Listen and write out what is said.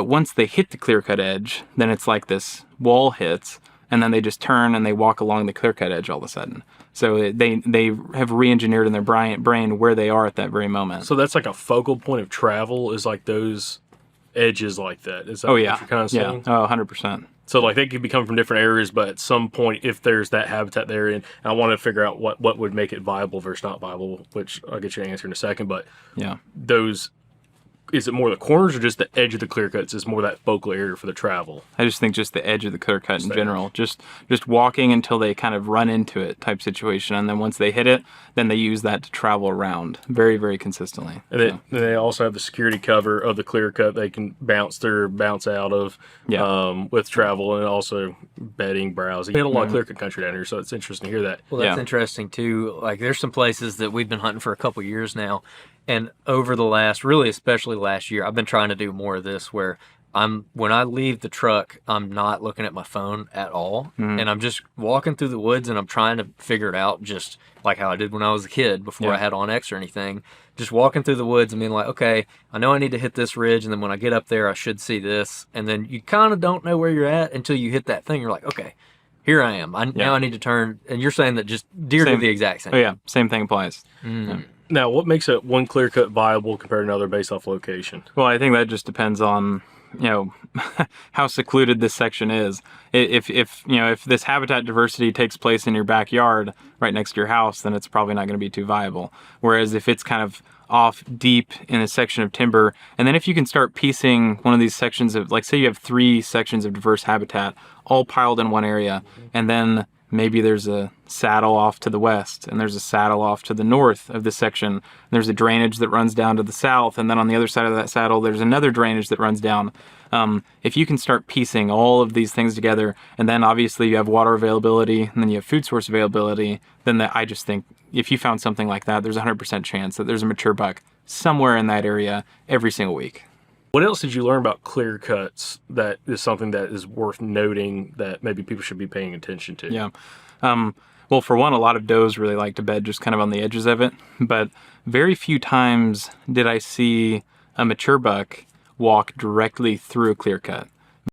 But once they hit the clear cut edge, then it's like this wall hits, and then they just turn and they walk along the clear cut edge all of a sudden. So they have re-engineered in their brain where they are at that very moment. So that's like a focal point of travel, is like those edges like that. Is that what you're kind of saying? Yeah. Oh, 100%. So like they could be coming from different areas, but at some point, if there's that habitat there, and I want to figure out what would make it viable versus not viable, which I'll get you an answer in a second. But yeah, those, is it more the corners or just the edge of the clear cuts is more that focal area for the travel? I just think just the edge of the clear cut in general. Just walking until they kind of run into it type situation. And then once they hit it, then they use that to travel around very, very consistently. And they also have the security cover of the clear cut they can bounce through or bounce out of with travel, and also bedding, browsing. We had a lot of clear cut country down here, so it's interesting to hear that. Well, that's interesting too. Like there's some places that we've been hunting for a couple years now. And over the last, really especially last year, I've been trying to do more of this where when I leave the truck, I'm not looking at my phone at all. And I'm just walking through the woods and I'm trying to figure it out, just like how I did when I was a kid before I had onX or anything. Just walking through the woods and being like, okay, I know I need to hit this ridge, and then when I get up there, I should see this. And then you kind of don't know where you're at until you hit that thing. You're like, okay, here I am. Now I need to turn. And you're saying that just deer do the exact same. Oh yeah, same thing applies. Yeah. Now, what makes one clear cut viable compared to another based off location? Well, I think that just depends on, how secluded this section is. If this habitat diversity takes place in your backyard right next to your house, then it's probably not going to be too viable. Whereas if it's kind of off deep in a section of timber, and then if you can start piecing one of these sections of, like, say you have 3 sections of diverse habitat all piled in one area, and then maybe there's a saddle off to the west, and there's a saddle off to the north of this section. And there's a drainage that runs down to the south, and then on the other side of that saddle, there's another drainage that runs down. If you can start piecing all of these things together, and then obviously you have water availability, and then you have food source availability, then I just think if you found something like that, there's a 100% chance that there's a mature buck somewhere in that area every single week. What else did you learn about clear cuts that is something that is worth noting that maybe people should be paying attention to? Yeah. Well, for one, a lot of does really like to bed just kind of on the edges of it, but very few times did I see a mature buck walk directly through a clear cut.